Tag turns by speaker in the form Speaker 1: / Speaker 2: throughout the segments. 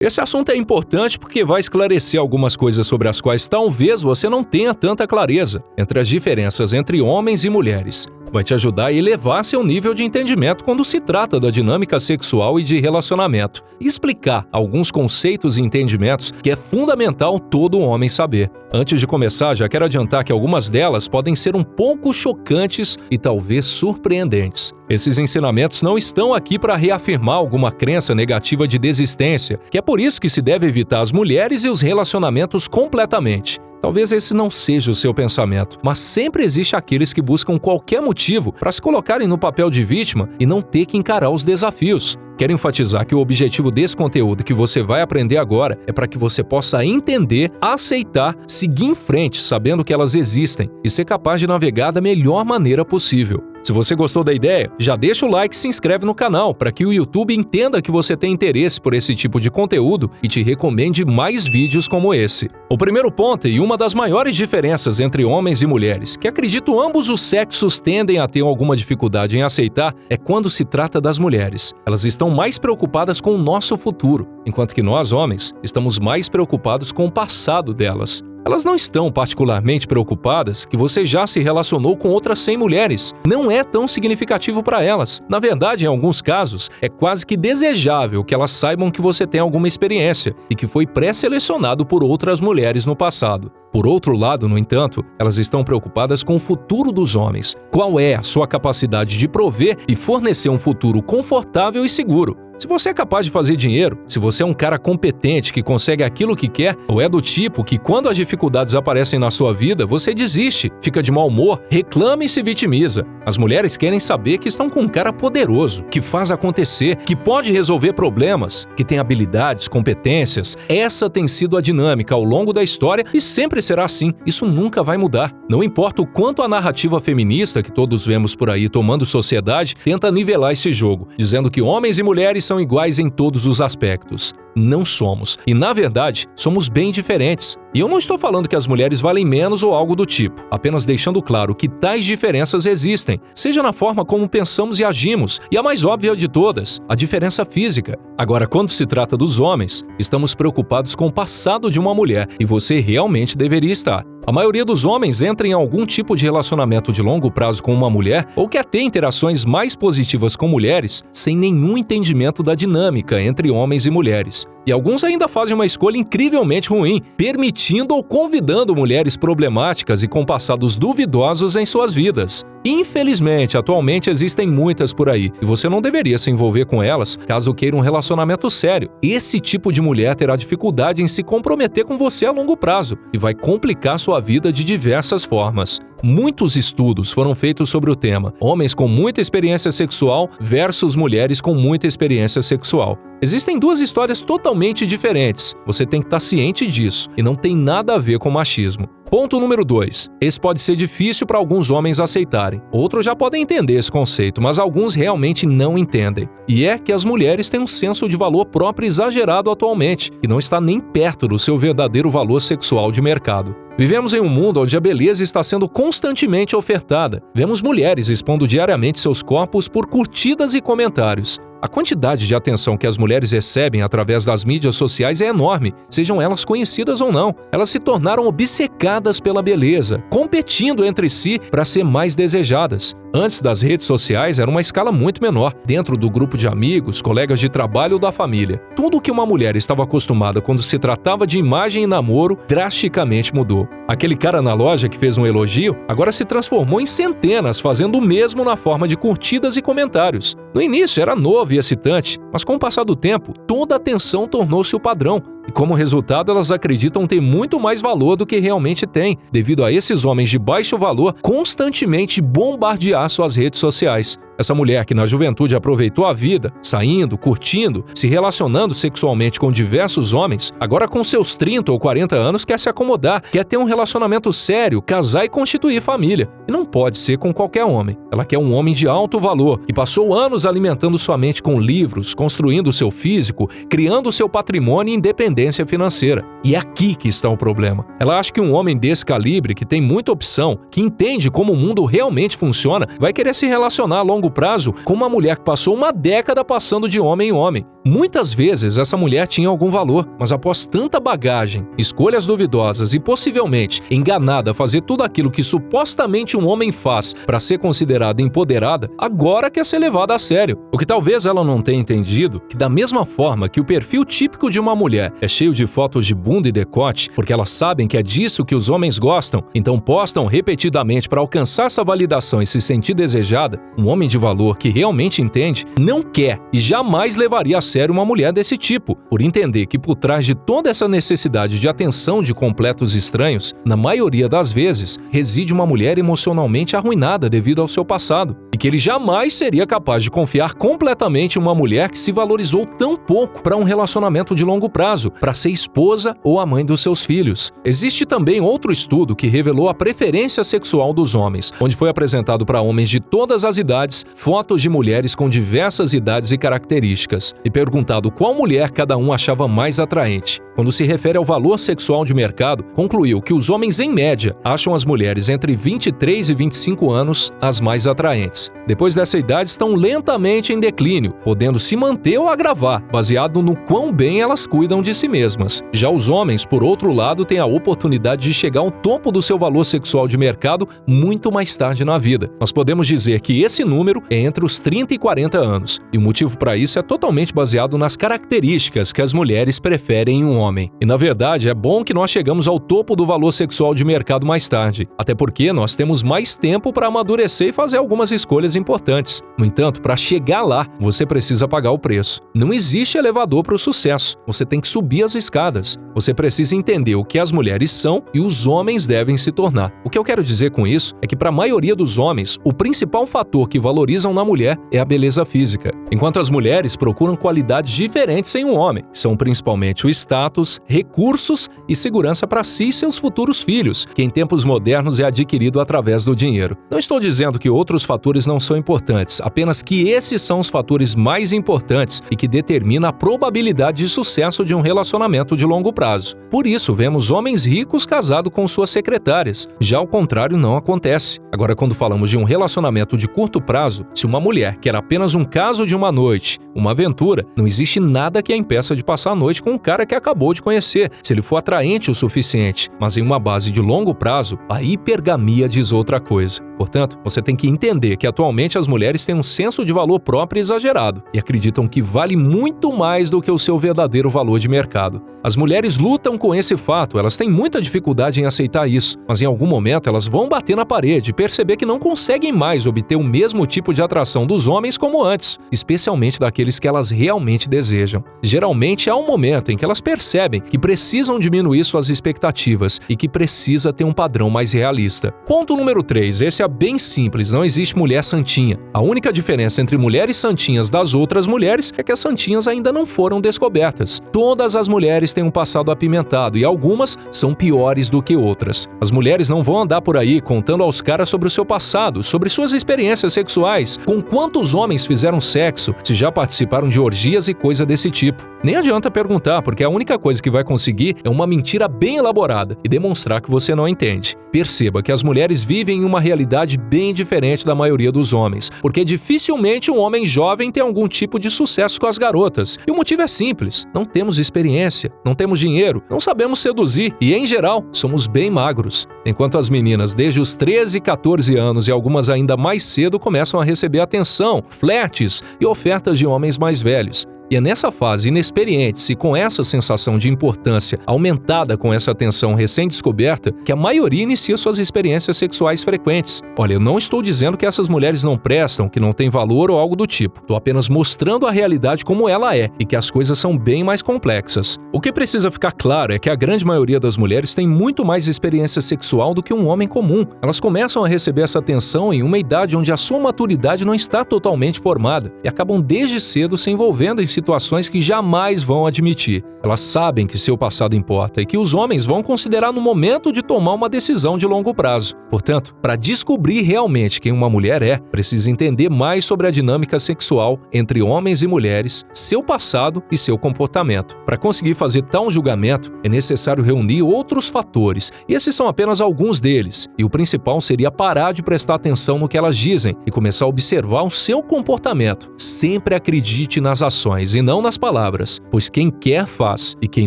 Speaker 1: Esse assunto é importante porque vai esclarecer algumas coisas sobre as quais talvez você não tenha tanta clareza entre as diferenças entre homens e mulheres. Vai te ajudar a elevar seu nível de entendimento quando se trata da dinâmica sexual e de relacionamento, e explicar alguns conceitos e entendimentos que é fundamental todo homem saber. Antes de começar, já quero adiantar que algumas delas podem ser um pouco chocantes e talvez surpreendentes. Esses ensinamentos não estão aqui para reafirmar alguma crença negativa de desistência, que é por isso que se deve evitar as mulheres e os relacionamentos completamente. Talvez esse não seja o seu pensamento, mas sempre existe aqueles que buscam qualquer motivo para se colocarem no papel de vítima e não ter que encarar os desafios. Quero enfatizar que o objetivo desse conteúdo que você vai aprender agora é para que você possa entender, aceitar, seguir em frente sabendo que elas existem e ser capaz de navegar da melhor maneira possível. Se você gostou da ideia, já deixa o like e se inscreve no canal para que o YouTube entenda que você tem interesse por esse tipo de conteúdo e te recomende mais vídeos como esse. O primeiro ponto e uma das maiores diferenças entre homens e mulheres, que acredito ambos os sexos tendem a ter alguma dificuldade em aceitar, é quando se trata das mulheres. Elas estão mais preocupadas com o nosso futuro, enquanto que nós, homens, estamos mais preocupados com o passado delas. Elas não estão particularmente preocupadas que você já se relacionou com outras 100 mulheres. Não é tão significativo para elas. Na verdade, em alguns casos, é quase que desejável que elas saibam que você tem alguma experiência e que foi pré-selecionado por outras mulheres no passado. Por outro lado, no entanto, elas estão preocupadas com o futuro dos homens. Qual é a sua capacidade de prover e fornecer um futuro confortável e seguro? Se você é capaz de fazer dinheiro, se você é um cara competente que consegue aquilo que quer, ou é do tipo que quando as dificuldades aparecem na sua vida, você desiste, fica de mau humor, reclama e se vitimiza. As mulheres querem saber que estão com um cara poderoso, que faz acontecer, que pode resolver problemas, que tem habilidades, competências. Essa tem sido a dinâmica ao longo da história e sempre será assim. Isso nunca vai mudar. Não importa o quanto a narrativa feminista que todos vemos por aí tomando sociedade tenta nivelar esse jogo, dizendo que homens e mulheres são iguais em todos os aspectos. Não somos. E, na verdade, somos bem diferentes. E eu não estou falando que as mulheres valem menos ou algo do tipo, apenas deixando claro que tais diferenças existem, seja na forma como pensamos e agimos, e a mais óbvia de todas, a diferença física. Agora, quando se trata dos homens, estamos preocupados com o passado de uma mulher, e você realmente deveria estar. A maioria dos homens entra em algum tipo de relacionamento de longo prazo com uma mulher ou quer ter interações mais positivas com mulheres sem nenhum entendimento da dinâmica entre homens e mulheres. E alguns ainda fazem uma escolha incrivelmente ruim, permitindo ou convidando mulheres problemáticas e com passados duvidosos em suas vidas. Infelizmente, atualmente existem muitas por aí, e você não deveria se envolver com elas caso queira um relacionamento sério. Esse tipo de mulher terá dificuldade em se comprometer com você a longo prazo e vai complicar sua vida de diversas formas. Muitos estudos foram feitos sobre o tema: homens com muita experiência sexual versus mulheres com muita experiência sexual. Existem duas histórias totalmente diferentes. Você tem que estar ciente disso, e não tem nada a ver com machismo. Ponto número 2. Esse pode ser difícil para alguns homens aceitarem. Outros já podem entender esse conceito, mas alguns realmente não entendem. E é que as mulheres têm um senso de valor próprio exagerado atualmente, e não está nem perto do seu verdadeiro valor sexual de mercado. Vivemos em um mundo onde a beleza está sendo constantemente ofertada. Vemos mulheres expondo diariamente seus corpos por curtidas e comentários. A quantidade de atenção que as mulheres recebem através das mídias sociais é enorme, sejam elas conhecidas ou não. Elas se tornaram obcecadas pela beleza, competindo entre si para ser mais desejadas. Antes das redes sociais era uma escala muito menor, dentro do grupo de amigos, colegas de trabalho ou da família. Tudo o que uma mulher estava acostumada quando se tratava de imagem e namoro drasticamente mudou. Aquele cara na loja que fez um elogio agora se transformou em centenas, fazendo o mesmo na forma de curtidas e comentários. No início era novo e excitante, mas com o passar do tempo, toda a atenção tornou-se o padrão. E como resultado, elas acreditam ter muito mais valor do que realmente têm, devido a esses homens de baixo valor constantemente bombardear suas redes sociais. Essa mulher que na juventude aproveitou a vida, saindo, curtindo, se relacionando sexualmente com diversos homens, agora com seus 30 ou 40 anos quer se acomodar, quer ter um relacionamento sério, casar e constituir família. E não pode ser com qualquer homem. Ela quer um homem de alto valor, que passou anos alimentando sua mente com livros, construindo seu físico, criando seu patrimônio e independência financeira. E é aqui que está o problema. Ela acha que um homem desse calibre, que tem muita opção, que entende como o mundo realmente funciona, vai querer se relacionar a longo longo prazo com uma mulher que passou uma década passando de homem em homem. Muitas vezes essa mulher tinha algum valor, mas após tanta bagagem, escolhas duvidosas e possivelmente enganada a fazer tudo aquilo que supostamente um homem faz para ser considerada empoderada, agora quer ser levada a sério. O que talvez ela não tenha entendido, que da mesma forma que o perfil típico de uma mulher é cheio de fotos de bunda e decote, porque elas sabem que é disso que os homens gostam, então postam repetidamente para alcançar essa validação e se sentir desejada, um homem de valor que realmente entende, não quer e jamais levaria a sério uma mulher desse tipo, por entender que por trás de toda essa necessidade de atenção de completos estranhos, na maioria das vezes, reside uma mulher emocionalmente arruinada devido ao seu passado, e que ele jamais seria capaz de confiar completamente em uma mulher que se valorizou tão pouco para um relacionamento de longo prazo, para ser esposa ou a mãe dos seus filhos. Existe também outro estudo que revelou a preferência sexual dos homens, onde foi apresentado para homens de todas as idades fotos de mulheres com diversas idades e características, e perguntado qual mulher cada um achava mais atraente. Quando se refere ao valor sexual de mercado, concluiu que os homens, em média, acham as mulheres entre 23 e 25 anos as mais atraentes. Depois dessa idade, estão lentamente em declínio, podendo se manter ou agravar, baseado no quão bem elas cuidam de si mesmas. Já os homens, por outro lado, têm a oportunidade de chegar ao topo do seu valor sexual de mercado muito mais tarde na vida. Nós podemos dizer que esse número é entre os 30 e 40 anos, e o motivo para isso é totalmente baseado nas características que as mulheres preferem em um homem. E na verdade, é bom que nós chegamos ao topo do valor sexual de mercado mais tarde, até porque nós temos mais tempo para amadurecer e fazer algumas escolhas importantes. No entanto, para chegar lá, você precisa pagar o preço. Não existe elevador para o sucesso. Você tem que subir as escadas. Você precisa entender o que as mulheres são e os homens devem se tornar. O que eu quero dizer com isso é que para a maioria dos homens, o principal fator que valorizam na mulher é a beleza física, enquanto as mulheres procuram qualidades diferentes em um homem. São principalmente o status, recursos e segurança para si e seus futuros filhos, que em tempos modernos é adquirido através do dinheiro. Não estou dizendo que outros fatores não são importantes, apenas que esses são os fatores mais importantes e que determinam a probabilidade de sucesso de um relacionamento de longo prazo. Por isso, vemos homens ricos casados com suas secretárias. Já o contrário não acontece. Agora, quando falamos de um relacionamento de curto prazo, se uma mulher quer apenas um caso de uma noite, uma aventura, não existe nada que a impeça de passar a noite com um cara que acabou de conhecer, se ele for atraente o suficiente. Mas em uma base de longo prazo, a hipergamia diz outra coisa. Portanto, você tem que entender que atualmente as mulheres têm um senso de valor próprio exagerado e acreditam que vale muito mais do que o seu verdadeiro valor de mercado. As mulheres lutam com esse fato, elas têm muita dificuldade em aceitar isso, mas em algum momento elas vão bater na parede e perceber que não conseguem mais obter o mesmo tipo de atração dos homens como antes, especialmente daqueles que elas realmente desejam. Geralmente há um momento em que elas percebem que precisam diminuir suas expectativas e que precisa ter um padrão mais realista. Ponto número 3, esse é bem simples, não existe mulher santinha. A única diferença entre mulheres santinhas das outras mulheres é que as santinhas ainda não foram descobertas. Todas as mulheres têm um passado apimentado e algumas são piores do que outras. As mulheres não vão andar por aí contando aos caras sobre o seu passado, sobre suas experiências sexuais, com quantos homens fizeram sexo, se já participaram de orgias e coisa desse tipo. Nem adianta perguntar, porque a única coisa que vai conseguir é uma mentira bem elaborada e demonstrar que você não entende. Perceba que as mulheres vivem em uma realidade bem diferente da maioria dos homens, porque dificilmente um homem jovem tem algum tipo de sucesso com as garotas. E o motivo é simples: não temos experiência, não temos dinheiro, não sabemos seduzir e, em geral, somos bem magros. Enquanto as meninas desde os 13, 14 anos e algumas ainda mais cedo começam a receber atenção, flertes e ofertas de homens mais velhos. E é nessa fase inexperientes e com essa sensação de importância aumentada com essa atenção recém-descoberta que a maioria inicia suas experiências sexuais frequentes. Olha, eu não estou dizendo que essas mulheres não prestam, que não têm valor ou algo do tipo. Estou apenas mostrando a realidade como ela é e que as coisas são bem mais complexas. O que precisa ficar claro é que a grande maioria das mulheres tem muito mais experiência sexual do que um homem comum. Elas começam a receber essa atenção em uma idade onde a sua maturidade não está totalmente formada e acabam desde cedo se envolvendo em situações que jamais vão admitir. Elas sabem que seu passado importa e que os homens vão considerar no momento de tomar uma decisão de longo prazo. Portanto, para descobrir realmente quem uma mulher é, precisa entender mais sobre a dinâmica sexual entre homens e mulheres, seu passado e seu comportamento. Para conseguir fazer tal julgamento, é necessário reunir outros fatores. Esses são apenas alguns deles, e o principal seria parar de prestar atenção no que elas dizem e começar a observar o seu comportamento. Sempre acredite nas ações e não nas palavras, pois quem quer faz e quem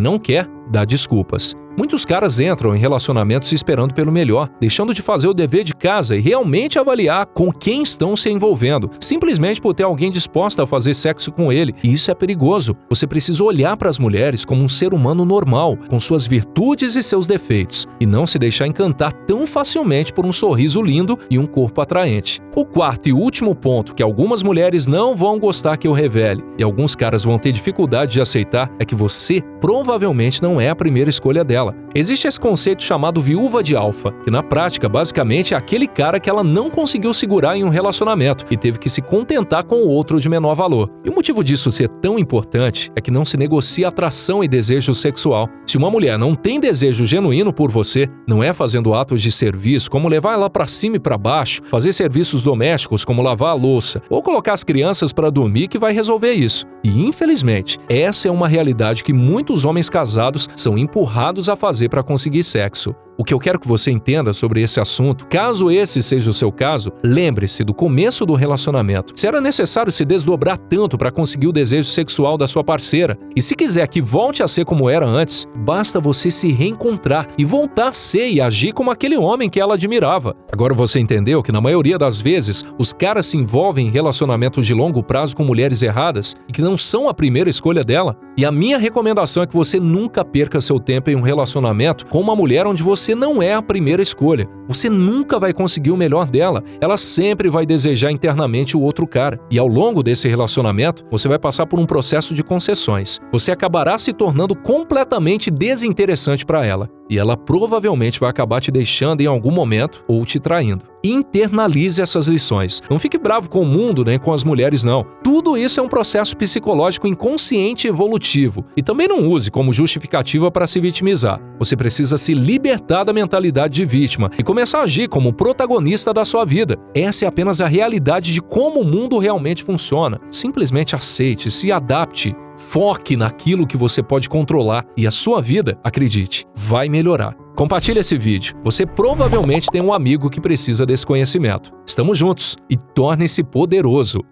Speaker 1: não quer dá desculpas. Muitos caras entram em relacionamentos esperando pelo melhor, deixando de fazer o dever de casa e realmente avaliar com quem estão se envolvendo, simplesmente por ter alguém disposto a fazer sexo com ele. E isso é perigoso. Você precisa olhar para as mulheres como um ser humano normal, com suas virtudes e seus defeitos, e não se deixar encantar tão facilmente por um sorriso lindo e um corpo atraente. O quarto e último ponto que algumas mulheres não vão gostar que eu revele, e alguns caras vão ter dificuldade de aceitar, é que você provavelmente não é a primeira escolha dela. Existe esse conceito chamado viúva de alfa, que na prática basicamente é aquele cara que ela não conseguiu segurar em um relacionamento e teve que se contentar com o outro de menor valor. E o motivo disso ser tão importante é que não se negocia atração e desejo sexual. Se uma mulher não tem desejo genuíno por você, não é fazendo atos de serviço como levar ela para cima e para baixo, fazer serviços domésticos como lavar a louça ou colocar as crianças para dormir que vai resolver isso. E infelizmente, essa é uma realidade que muitos homens casados são empurrados a fazer para conseguir sexo. O que eu quero que você entenda sobre esse assunto, caso esse seja o seu caso, lembre-se do começo do relacionamento. Se era necessário se desdobrar tanto para conseguir o desejo sexual da sua parceira, e se quiser que volte a ser como era antes, basta você se reencontrar e voltar a ser e agir como aquele homem que ela admirava. Agora você entendeu que na maioria das vezes os caras se envolvem em relacionamentos de longo prazo com mulheres erradas e que não são a primeira escolha dela? E a minha recomendação é que você nunca perca seu tempo em um relacionamento com uma mulher onde você não é a primeira escolha. Você nunca vai conseguir o melhor dela. Ela sempre vai desejar internamente o outro cara. E ao longo desse relacionamento, você vai passar por um processo de concessões. Você acabará se tornando completamente desinteressante para ela. E ela provavelmente vai acabar te deixando em algum momento ou te traindo. Internalize essas lições. Não fique bravo com o mundo nem com as mulheres, não. Tudo isso é um processo psicológico inconsciente e evolutivo. E também não use como justificativa para se vitimizar. Você precisa se libertar da mentalidade de vítima e começar a agir como protagonista da sua vida. Essa é apenas a realidade de como o mundo realmente funciona. Simplesmente aceite, se adapte. Foque naquilo que você pode controlar e a sua vida, acredite, vai melhorar. Compartilhe esse vídeo. Você provavelmente tem um amigo que precisa desse conhecimento. Estamos juntos e torne-se poderoso.